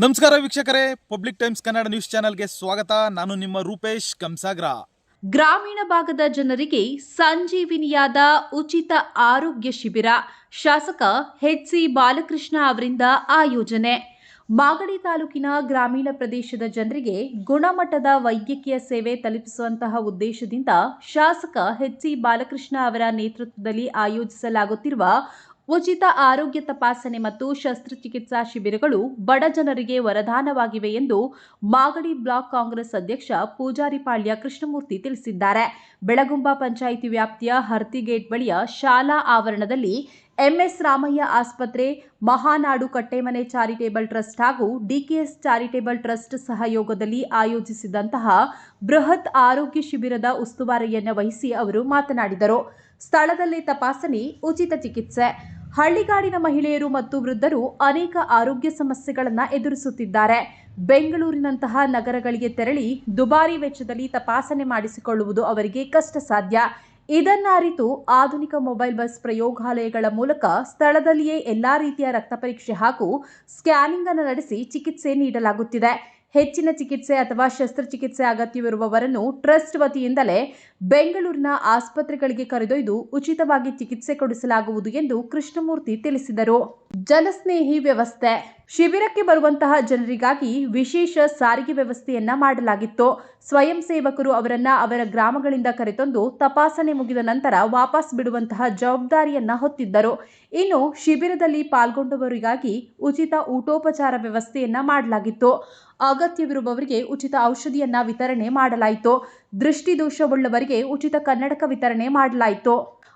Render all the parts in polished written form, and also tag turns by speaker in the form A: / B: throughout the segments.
A: ನಮಸ್ಕಾರ ವೀಕ್ಷಕರೇ, public times Kannada news ಚಾನೆಲ್ಗೆ ಸ್ವಾಗತ. ನಾನು ನಿಮ್ಮ ರೂಪೇಶ್ ಕಂಸಾಗ್ರ.
B: ಗ್ರಾಮೀಣ ಭಾಗದ ಜನರಿಗೆ ಸಂಜೀವಿನಿಯಾದ ಉಚಿತ ಆರೋಗ್ಯ ಶಿಬಿರ ಶಾಸಕ ಎಚ್.ಸಿ. ಬಾಲಕೃಷ್ಣ ಅವರಿಂದ ಆಯೋಜನೆ. ಮಾಗಡಿ ತಾಲೂಕಿನ ಗ್ರಾಮೀಣ ಪ್ರದೇಶದ ಜನರಿಗೆ ಗುಣಮಟ್ಟದ ವೈದ್ಯಕೀಯ ಸೇವೆ ತಲುಪಿಸುವಂತಹ ಉದ್ದೇಶದಿಂದ ಶಾಸಕ ಎಚ್.ಸಿ. ಬಾಲಕೃಷ್ಣ ಅವರ ನೇತೃತ್ವದಲ್ಲಿ ಆಯೋಜಿಸಲಾಗುತ್ತಿರುವ ಉಚಿತ ಆರೋಗ್ಯ ತಪಾಸಣೆ ಮತ್ತು ಶಸ್ತ್ರಚಿಕಿತ್ಸಾ ಶಿಬಿರಗಳು ಬಡ ಜನರಿಗೆ ವರದಾನವಾಗಿವೆ ಎಂದು ಮಾಗಡಿ ಬ್ಲಾಕ್ ಕಾಂಗ್ರೆಸ್ ಅಧ್ಯಕ್ಷ ಪೂಜಾರಿಪಾಳ್ಯ ಕೃಷ್ಣಮೂರ್ತಿ ತಿಳಿಸಿದ್ದಾರೆ. ಬೆಳಗುಂಬ ಪಂಚಾಯಿತಿ ವ್ಯಾಪ್ತಿಯ ಹರ್ತಿಗೇಟ್ ಬಳಿಯ ಶಾಲಾ ಆವರಣದಲ್ಲಿ ಎಂಎಸ್ ರಾಮಯ್ಯ ಆಸ್ಪತ್ರೆ, ಮಹಾನಾಡು ಕಟ್ಟೆಮನೆ ಚಾರಿಟೇಬಲ್ ಟ್ರಸ್ಟ್ ಹಾಗೂ ಡಿಕೆಎಸ್ ಚಾರಿಟೇಬಲ್ ಟ್ರಸ್ಟ್ ಸಹಯೋಗದಲ್ಲಿ ಆಯೋಜಿಸಿದಂತಹ ಬೃಹತ್ ಆರೋಗ್ಯ ಶಿಬಿರದ ಉಸ್ತುವಾರಿಯನ್ನು ವಹಿಸಿ ಅವರು ಮಾತನಾಡಿದರು. ಸ್ಥಳದಲ್ಲೇ ತಪಾಸಣೆ, ಉಚಿತ ಚಿಕಿತ್ಸೆ. ಹಳ್ಳಿಗಾಡಿನ ಮಹಿಳೆಯರು ಮತ್ತು ವೃದ್ಧರು ಅನೇಕ ಆರೋಗ್ಯ ಸಮಸ್ಯೆಗಳನ್ನು ಎದುರಿಸುತ್ತಿದ್ದಾರೆ. ಬೆಂಗಳೂರಿನಂತಹ ನಗರಗಳಿಗೆ ತೆರಳಿ ದುಬಾರಿ ವೆಚ್ಚದಲ್ಲಿ ತಪಾಸಣೆ ಮಾಡಿಸಿಕೊಳ್ಳುವುದು ಅವರಿಗೆ ಕಷ್ಟ ಸಾಧ್ಯ. ಇದನ್ನರಿತು ಆಧುನಿಕ ಮೊಬೈಲ್ ಬಸ್ ಪ್ರಯೋಗಾಲಯಗಳ ಮೂಲಕ ಸ್ಥಳದಲ್ಲಿಯೇ ಎಲ್ಲಾ ರೀತಿಯ ರಕ್ತ ಪರೀಕ್ಷೆ ಹಾಗೂ ಸ್ಕ್ಯಾನಿಂಗ್ ಅನ್ನು ನಡೆಸಿ ಚಿಕಿತ್ಸೆ ನೀಡಲಾಗುತ್ತಿದೆ. ಹೆಚ್ಚಿನ ಚಿಕಿತ್ಸೆ ಅಥವಾ ಶಸ್ತ್ರಚಿಕಿತ್ಸೆ ಅಗತ್ಯವಿರುವವರನ್ನು ಟ್ರಸ್ಟ್ ವತಿಯಿಂದಲೇ ಬೆಂಗಳೂರಿನ ಆಸ್ಪತ್ರೆಗಳಿಗೆ ಕರೆದೊಯ್ದು ಉಚಿತವಾಗಿ ಚಿಕಿತ್ಸೆ ಕೊಡಿಸಲಾಗುವುದು ಎಂದು ಕೃಷ್ಣಮೂರ್ತಿ ತಿಳಿಸಿದರು. ಜನಸ್ನೇಹಿ ವ್ಯವಸ್ಥೆ. ಶಿಬಿರಕ್ಕೆ ಬರುವಂತಹ ಜನರಿಗಾಗಿ ವಿಶೇಷ ಸಾರಿಗೆ ವ್ಯವಸ್ಥೆಯನ್ನ ಮಾಡಲಾಗಿತ್ತು. ಸ್ವಯಂ ಸೇವಕರು ಅವರನ್ನ ಅವರ ಗ್ರಾಮಗಳಿಂದ ಕರೆತಂದು ತಪಾಸಣೆ ಮುಗಿದ ನಂತರ ವಾಪಸ್ ಬಿಡುವಂತಹ ಜವಾಬ್ದಾರಿಯನ್ನ ಹೊತ್ತಿದ್ದರು. ಇನ್ನು ಶಿಬಿರದಲ್ಲಿ ಪಾಲ್ಗೊಂಡವರಿಗಾಗಿ ಉಚಿತ ಊಟೋಪಚಾರ ವ್ಯವಸ್ಥೆಯನ್ನ ಮಾಡಲಾಗಿತ್ತು. ಅಗತ್ಯವಿರುವವರಿಗೆ ಉಚಿತ ಔಷಧಿಯನ್ನ ವಿತರಣೆ ಮಾಡಲಾಯಿತು. ದೃಷ್ಟಿದೋಷವುಳ್ಳವರಿಗೆ ಉಚಿತ ಕನ್ನಡಕ ವಿತರಣೆ ಮಾಡಲಾಯಿತು.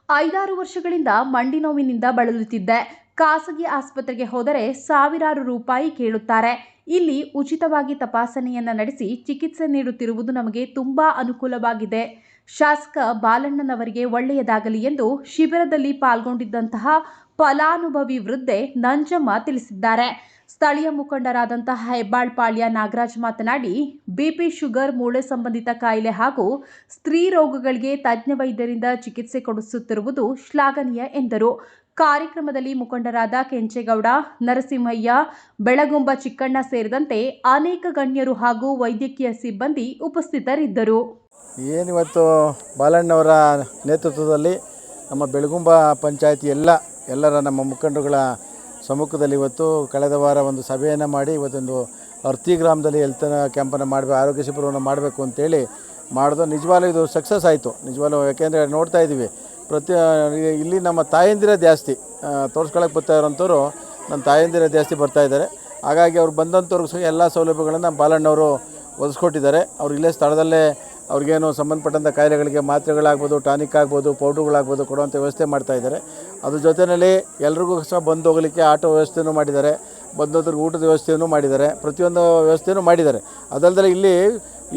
B: 5-6 ವರ್ಷಗಳಿಂದ ಮಂಡಿ ನೋವಿನಿಂದ ಬಳಲುತ್ತಿದ್ದೆ. ಖಾಸಗಿ ಆಸ್ಪತ್ರೆಗೆ ಹೋದರೆ ಸಾವಿರಾರು ರೂಪಾಯಿ ಕೇಳುತ್ತಾರೆ. ಇಲ್ಲಿ ಉಚಿತವಾಗಿ ತಪಾಸಣೆಯನ್ನ ನಡೆಸಿ ಚಿಕಿತ್ಸೆ ನೀಡುತ್ತಿರುವುದು ನಮಗೆ ತುಂಬಾ ಅನುಕೂಲವಾಗಿದೆ. ಶಾಸಕ ಬಾಲಣ್ಣನವರಿಗೆ ಒಳ್ಳೆಯದಾಗಲಿ ಎಂದು ಶಿಬಿರದಲ್ಲಿ ಪಾಲ್ಗೊಂಡಿದ್ದಂತಹ ಫಲಾನುಭವಿ ವೃದ್ಧೆ ನಂಜಮ್ಮ ತಿಳಿಸಿದ್ದಾರೆ. ಸ್ಥಳೀಯ ಮುಖಂಡರಾದಂತಹ ಹೆಬ್ಬಾಳ್ಪಾಳ್ಯ ನಾಗರಾಜ್ ಮಾತನಾಡಿ, ಬಿಪಿ, ಶುಗರ್, ಮೂಳೆ ಸಂಬಂಧಿತ ಕಾಯಿಲೆ ಹಾಗೂ ಸ್ತ್ರೀ ರೋಗಗಳಿಗೆ ತಜ್ಞ ವೈದ್ಯರಿಂದ ಚಿಕಿತ್ಸೆ ಕೊಡಿಸುತ್ತಿರುವುದು ಶ್ಲಾಘನೀಯ ಎಂದರು. ಕಾರ್ಯಕ್ರಮದಲ್ಲಿ ಮುಖಂಡರಾದ ಕೆಂಚೇಗೌಡ, ನರಸಿಂಹಯ್ಯ, ಬೆಳಗುಂಬ ಚಿಕ್ಕಣ್ಣ ಸೇರಿದಂತೆ ಅನೇಕ ಗಣ್ಯರು ಹಾಗೂ ವೈದ್ಯಕೀಯ ಸಿಬ್ಬಂದಿ ಉಪಸ್ಥಿತರಿದ್ದರು.
C: ಏನಿವತ್ತು ಬಾಲಣ್ಣವರ ನೇತೃತ್ವದಲ್ಲಿ ನಮ್ಮ ಬೆಳಗುಂಬ ಪಂಚಾಯಿತಿ ಎಲ್ಲರ ನಮ್ಮ ಮುಖಂಡರುಗಳ ಸಮ್ಮುಖದಲ್ಲಿ ಇವತ್ತು ಕಳೆದ ವಾರ ಒಂದು ಸಭೆಯನ್ನು ಮಾಡಿ ಇವತ್ತೊಂದು ಅರ್ತಿ ಗ್ರಾಮದಲ್ಲಿ ಹೆಲ್ತ್ ಕ್ಯಾಂಪನ್ನು ಮಾಡಬೇಕು, ಆರೋಗ್ಯ ಶಿಬಿರವನ್ನು ಮಾಡಬೇಕು ಅಂತೇಳಿ ಮಾಡೋದು ನಿಜವಾಗ್ಲೂ ಇದು ಸಕ್ಸಸ್ ಆಯಿತು. ನಿಜವಾಗ್ಲೂ ಯಾಕೆಂದರೆ ನೋಡ್ತಾ ಇದ್ದೀವಿ ಇಲ್ಲಿ ನಮ್ಮ ತಾಯಂದಿರ ಜಾಸ್ತಿ ತೋರಿಸ್ಕೊಳ್ಳೋಕೆ ಬರ್ತಾ ಇರೋಂಥವ್ರು ನಮ್ಮ ತಾಯಂದಿರ ಜಾಸ್ತಿ ಬರ್ತಾಯಿದ್ದಾರೆ. ಹಾಗಾಗಿ ಅವ್ರು ಬಂದಂಥವ್ರಿಗೆ ಸಹ ಎಲ್ಲ ಸೌಲಭ್ಯಗಳನ್ನು ಬಾಲಣ್ಣವರು ಒದಗಿಸ್ಕೊಟ್ಟಿದ್ದಾರೆ. ಅವ್ರು ಇಲ್ಲೇ ಸ್ಥಳದಲ್ಲೇ ಅವ್ರಿಗೇನು ಸಂಬಂಧಪಟ್ಟಂಥ ಕಾಯಿಲೆಗಳಿಗೆ ಮಾತ್ರೆಗಳಾಗ್ಬೋದು, ಟಾನಿಕ್ ಆಗ್ಬೋದು, ಪೌಡ್ರುಗಳಾಗ್ಬೋದು ಕೊಡುವಂಥ ವ್ಯವಸ್ಥೆ ಮಾಡ್ತಾಯಿದ್ದಾರೆ. ಅದ್ರ ಜೊತೆಯಲ್ಲಿ ಎಲ್ರಿಗೂ ಸಹ ಬಂದು ಹೋಗಲಿಕ್ಕೆ ಆಟೋ ವ್ಯವಸ್ಥೆಯೂ ಮಾಡಿದ್ದಾರೆ, ಬಂದೋದ್ರಿಗೆ ಊಟದ ವ್ಯವಸ್ಥೆಯೂ ಮಾಡಿದ್ದಾರೆ, ಪ್ರತಿಯೊಂದು ವ್ಯವಸ್ಥೆಯೂ ಮಾಡಿದ್ದಾರೆ. ಅದಲ್ಲದೆ ಇಲ್ಲಿ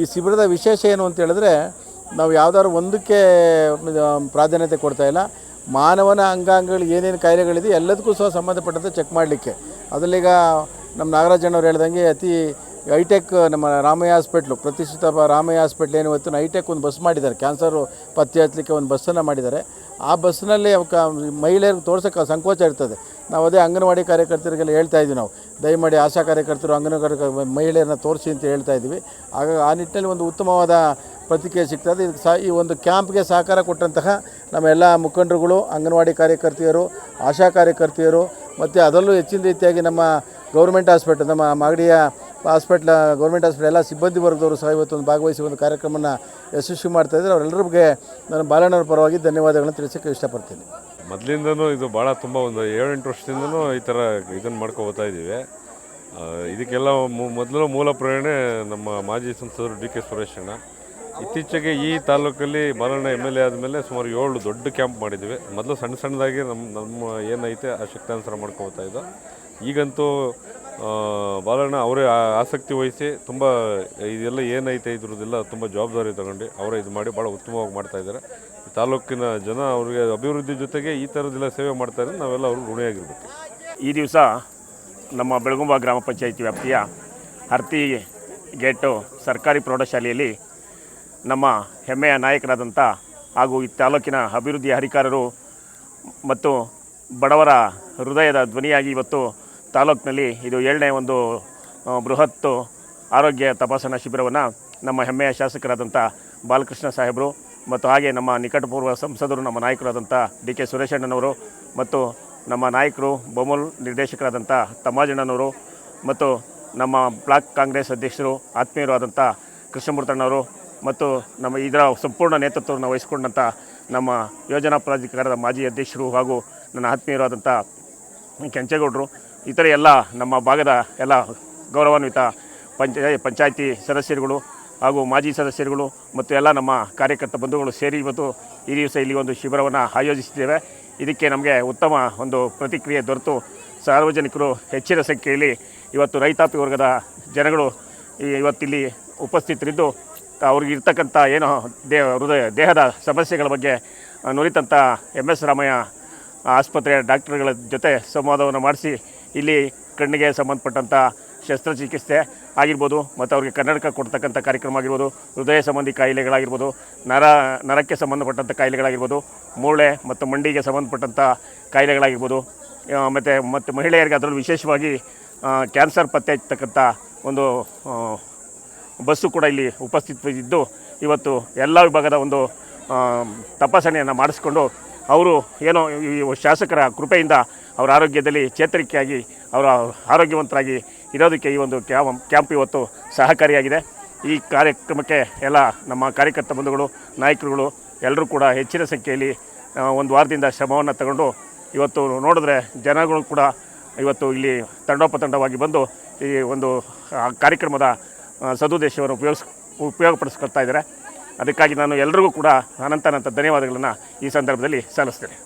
C: ಈ ಶಿಬಿರದ ವಿಶೇಷ ಏನು ಅಂತ ಹೇಳಿದ್ರೆ, ನಾವು ಯಾವುದಾದ್ರು ಒಂದಕ್ಕೆ ಪ್ರಾಧಾನ್ಯತೆ ಕೊಡ್ತಾಯಿಲ್ಲ. ಮಾನವನ ಅಂಗಾಂಗಗಳು ಏನೇನು ಕಾಯಿಲೆಗಳಿದೆ ಎಲ್ಲದಕ್ಕೂ ಸಹ ಸಂಬಂಧಪಟ್ಟಂತೆ ಚೆಕ್ ಮಾಡಲಿಕ್ಕೆ. ಅದರಲ್ಲೀಗ ನಮ್ಮ ನಾಗರಾಜಣ್ಣವ್ರು ಹೇಳ್ದಂಗೆ ಅತಿ ಹೈಟೆಕ್ ನಮ್ಮ ರಾಮಯ್ಯ ಹಾಸ್ಪಿಟ್ಲು, ಪ್ರತಿಷ್ಠಿತ ರಾಮಯ್ಯ ಹಾಸ್ಪಿಟ್ಲ್ ಏನು ಇವತ್ತು ಹೈಟೆಕ್ ಒಂದು ಬಸ್ ಮಾಡಿದ್ದಾರೆ. ಕ್ಯಾನ್ಸರು ಪತ್ತೆ ಹಚ್ಚಲಿಕ್ಕೆ ಒಂದು ಬಸ್ಸನ್ನು ಮಾಡಿದ್ದಾರೆ. ಆ ಬಸ್ನಲ್ಲಿ ಮಹಿಳೆಯರಿಗೆ ತೋರ್ಸೋಕ್ಕೆ ಸಂಕೋಚ ಇರ್ತದೆ. ನಾವು ಅದೇ ಅಂಗನವಾಡಿ ಕಾರ್ಯಕರ್ತರಿಗೆಲ್ಲ ಹೇಳ್ತಾ ಇದ್ವಿ, ನಾವು ದಯಮಾಡಿ ಆಶಾ ಕಾರ್ಯಕರ್ತರು ಅಂಗನವಾಡಿ ಮಹಿಳೆಯರನ್ನ ತೋರಿಸಿ ಅಂತ ಹೇಳ್ತಾ ಇದ್ವಿ. ಆಗ ಆ ನಿಟ್ಟಿನಲ್ಲಿ ಒಂದು ಉತ್ತಮವಾದ ಪ್ರತಿಕ್ರಿಯೆ ಸಿಗ್ತದೆ. ಈ ಒಂದು ಕ್ಯಾಂಪ್ಗೆ ಸಹಕಾರ ಕೊಟ್ಟಂತಹ ನಮ್ಮ ಎಲ್ಲ ಮುಖಂಡರುಗಳು, ಅಂಗನವಾಡಿ ಕಾರ್ಯಕರ್ತೆಯರು, ಆಶಾ ಕಾರ್ಯಕರ್ತೆಯರು ಮತ್ತು ಅದರಲ್ಲೂ ಹೆಚ್ಚಿನ ರೀತಿಯಾಗಿ ನಮ್ಮ ಗೌರ್ಮೆಂಟ್ ಹಾಸ್ಪಿಟಲ್, ನಮ್ಮ ಮಾಗಡಿಯ ಗೌರ್ಮೆಂಟ್ ಹಾಸ್ಪಿಟಲ್ ಎಲ್ಲ ಸಿಬ್ಬಂದಿ ವರ್ಗದವರು ಸಹ ಇವತ್ತೊಂದು ಭಾಗವಹಿಸಿ ಒಂದು ಕಾರ್ಯಕ್ರಮನ ಯಶಸ್ವಿ ಮಾಡ್ತಾಯಿದ್ದಾರೆ. ಅವರೆಲ್ಲರಿಗೆ ನಾನು ಬಾಲಣ್ಣವ್ರ ಪರವಾಗಿ ಧನ್ಯವಾದಗಳನ್ನು ತಿಳಿಸೋಕ್ಕೆ ಇಷ್ಟಪಡ್ತೀನಿ.
D: ಮೊದಲಿಂದನೂ ಇದು ಭಾಳ ತುಂಬ ಒಂದು 7-8 ವರ್ಷದಿಂದನೂ ಈ ಥರ ಇದನ್ನು ಮಾಡ್ಕೊಬೋತಾ ಇದ್ದೀವಿ. ಇದಕ್ಕೆಲ್ಲ ಮೊದಲು ಮೂಲ ಪ್ರೇರಣೆ ನಮ್ಮ ಮಾಜಿ ಸಂಸದರು ಡಿ ಕೆ ಸುರೇಶಣ್ಣ. ಇತ್ತೀಚೆಗೆ ಈ ತಾಲೂಕಲ್ಲಿ ಬಾಲಣ್ಣ MLA ಆದಮೇಲೆ ಸುಮಾರು 7 ದೊಡ್ಡ ಕ್ಯಾಂಪ್ ಮಾಡಿದ್ದೀವಿ. ಮೊದಲು ಸಣ್ಣದಾಗಿ ನಮ್ಮ ಏನೈತೆ ಆ ಶಕ್ತಾನುಸಾರ ಮಾಡ್ಕೊಬೋತಾ ಇದ್ದೋ. ಈಗಂತೂ ಬಾಲಣ್ಣ ಅವರೇ ಆಸಕ್ತಿ ವಹಿಸಿ ತುಂಬ ಇದೆಲ್ಲ ಏನೈತೆ ಇದ್ರದ್ದೆಲ್ಲ ತುಂಬ ಜವಾಬ್ದಾರಿ ತಗೊಂಡು ಅವರೇ ಇದು ಮಾಡಿ ಭಾಳ ಉತ್ತಮವಾಗಿ ಮಾಡ್ತಾಯಿದ್ದಾರೆ. ತಾಲೂಕಿನ ಜನ ಅವರಿಗೆ ಅಭಿವೃದ್ಧಿ ಜೊತೆಗೆ ಈ ಥರದ್ದೆಲ್ಲ ಸೇವೆ ಮಾಡ್ತಾಯಿದ್ರೆ ನಾವೆಲ್ಲ ಅವ್ರಿಗೆ ಋಣಿಯಾಗಿರ್ಬೇಕು.
E: ಈ ದಿವಸ ನಮ್ಮ ಬೆಳಗುಂಬ ಗ್ರಾಮ ಪಂಚಾಯಿತಿ ವ್ಯಾಪ್ತಿಯ ಹರ್ತಿ ಗೇಟು ಸರ್ಕಾರಿ ಪ್ರೌಢಶಾಲೆಯಲ್ಲಿ ನಮ್ಮ ಹೆಮ್ಮೆಯ ನಾಯಕರಾದಂಥ ಹಾಗೂ ಈ ತಾಲೂಕಿನ ಅಭಿವೃದ್ಧಿ ಹರಿಕಾರರು ಮತ್ತು ಬಡವರ ಹೃದಯದ ಧ್ವನಿಯಾಗಿ ಇವತ್ತು ತಾಲೂಕಿನಲ್ಲಿ ಇದು 7ನೇ ಒಂದು ಬೃಹತ್ ಆರೋಗ್ಯ ತಪಾಸಣಾ ಶಿಬಿರವನ್ನು ನಮ್ಮ ಹೆಮ್ಮೆಯ ಶಾಸಕರಾದಂಥ ಬಾಲಕೃಷ್ಣ ಸಾಹೇಬರು ಮತ್ತು ಹಾಗೆ ನಮ್ಮ ನಿಕಟಪೂರ್ವ ಸಂಸದರು ನಮ್ಮ ನಾಯಕರಾದಂಥ ಡಿ ಕೆ ಸುರೇಶಣ್ಣನವರು ಮತ್ತು ನಮ್ಮ ನಾಯಕರು ಬೊಮ್ಮಲ್ ನಿರ್ದೇಶಕರಾದಂಥ ತಮ್ಮಾಜಣ್ಣನವರು ಮತ್ತು ನಮ್ಮ ಬ್ಲಾಕ್ ಕಾಂಗ್ರೆಸ್ ಅಧ್ಯಕ್ಷರು ಆತ್ಮೀಯರು ಆದಂಥ ಕೃಷ್ಣಮೂರ್ತಣ್ಣವರು ಮತ್ತು ನಮ್ಮ ಇದರ ಸಂಪೂರ್ಣ ನೇತೃತ್ವವನ್ನು ವಹಿಸಿಕೊಂಡಂಥ ನಮ್ಮ ಯೋಜನಾ ಪ್ರಾಧಿಕಾರದ ಮಾಜಿ ಅಧ್ಯಕ್ಷರು ಹಾಗೂ ನನ್ನ ಆತ್ಮೀಯರಾದಂಥ ಕೆಂಚೇಗೌಡರು ಇತರೆ ಎಲ್ಲ ನಮ್ಮ ಭಾಗದ ಎಲ್ಲ ಗೌರವಾನ್ವಿತ ಪಂಚಾಯಿತಿ ಸದಸ್ಯರುಗಳು ಹಾಗೂ ಮಾಜಿ ಸದಸ್ಯರುಗಳು ಮತ್ತು ಎಲ್ಲ ನಮ್ಮ ಕಾರ್ಯಕರ್ತ ಬಂಧುಗಳು ಸೇರಿ ಇವತ್ತು ಈ ದಿವಸ ಇಲ್ಲಿ ಒಂದು ಶಿಬಿರವನ್ನು ಆಯೋಜಿಸಿದ್ದೇವೆ. ಇದಕ್ಕೆ ನಮಗೆ ಉತ್ತಮ ಒಂದು ಪ್ರತಿಕ್ರಿಯೆ ದೊರೆತು ಸಾರ್ವಜನಿಕರು ಹೆಚ್ಚಿನ ಸಂಖ್ಯೆಯಲ್ಲಿ ಇವತ್ತು ರೈತಾಪಿ ವರ್ಗದ ಜನಗಳು ಇವತ್ತಿಲ್ಲಿ ಉಪಸ್ಥಿತರಿದ್ದು ಅವ್ರಿಗಿರ್ತಕ್ಕಂಥ ಏನೋ ದೇಹದ ಸಮಸ್ಯೆಗಳ ಬಗ್ಗೆ ನುರಿತಂಥ MS ರಾಮಯ್ಯ ಆಸ್ಪತ್ರೆಯ ಡಾಕ್ಟರ್ಗಳ ಜೊತೆ ಸಂವಾದವನ್ನು ಮಾಡಿಸಿ ಇಲ್ಲಿ ಕಣ್ಣಿಗೆ ಸಂಬಂಧಪಟ್ಟಂಥ ಶಸ್ತ್ರಚಿಕಿತ್ಸೆ ಆಗಿರ್ಬೋದು ಮತ್ತು ಅವ್ರಿಗೆ ಕನ್ನಡಕ ಕೊಡ್ತಕ್ಕಂಥ ಕಾರ್ಯಕ್ರಮ ಆಗಿರ್ಬೋದು, ಹೃದಯ ಸಂಬಂಧಿ ಕಾಯಿಲೆಗಳಾಗಿರ್ಬೋದು, ನರಕ್ಕೆ ಸಂಬಂಧಪಟ್ಟಂಥ ಕಾಯಿಲೆಗಳಾಗಿರ್ಬೋದು, ಮೂಳೆ ಮತ್ತು ಮಂಡಿಗೆ ಸಂಬಂಧಪಟ್ಟಂಥ ಕಾಯಿಲೆಗಳಾಗಿರ್ಬೋದು, ಮತ್ತು ಮಹಿಳೆಯರಿಗೆ ಅದರಲ್ಲೂ ವಿಶೇಷವಾಗಿ ಕ್ಯಾನ್ಸರ್ ಪತ್ತೆ ಹಚ್ಚತಕ್ಕಂಥ ಒಂದು ಬಸ್ಸು ಕೂಡ ಇಲ್ಲಿ ಉಪಸ್ಥಿತವಿದ್ದು ಇವತ್ತು ಎಲ್ಲ ವಿಭಾಗದ ಒಂದು ತಪಾಸಣೆಯನ್ನು ಮಾಡಿಸ್ಕೊಂಡು ಅವರು ಏನೋ ಈ ಶಾಸಕರ ಕೃಪೆಯಿಂದ ಅವರ ಆರೋಗ್ಯದಲ್ಲಿ ಚೇತರಿಕೆಯಾಗಿ ಅವರ ಆರೋಗ್ಯವಂತರಾಗಿ ಇರೋದಕ್ಕೆ ಈ ಒಂದು ಕ್ಯಾಂಪ್ ಇವತ್ತು ಸಹಕಾರಿಯಾಗಿದೆ. ಈ ಕಾರ್ಯಕ್ರಮಕ್ಕೆ ಎಲ್ಲ ನಮ್ಮ ಕಾರ್ಯಕರ್ತ ಬಂಧುಗಳು, ನಾಯಕರುಗಳು ಎಲ್ಲರೂ ಕೂಡ ಹೆಚ್ಚಿನ ಸಂಖ್ಯೆಯಲ್ಲಿ ಒಂದು ವಾರದಿಂದ ಶ್ರಮವನ್ನು ತಗೊಂಡು ಇವತ್ತು ನೋಡಿದ್ರೆ ಜನಗಳು ಕೂಡ ಇವತ್ತು ಇಲ್ಲಿ ತಂಡೋಪತಂಡವಾಗಿ ಬಂದು ಈ ಒಂದು ಕಾರ್ಯಕ್ರಮದ ಸದುದ್ದೇಶವನ್ನು ಉಪಯೋಗಪಡಿಸ್ಕೊಳ್ತಾ ಇದ್ದಾರೆ. ಅದಕ್ಕಾಗಿ ನಾನು ಎಲ್ಲರಿಗೂ ಕೂಡ ಅನಂತ ಧನ್ಯವಾದಗಳನ್ನು ಈ ಸಂದರ್ಭದಲ್ಲಿ ಸಲ್ಲಿಸ್ತೇನೆ.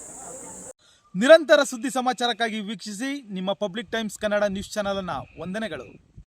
A: ನಿರಂತರ ಸುದ್ದಿ ಸಮಾಚಾರಕ್ಕಾಗಿ ವೀಕ್ಷಿಸಿ ನಿಮ್ಮ public times Kannada news channel ಅನ್ನು. ವಂದನೆಗಳು.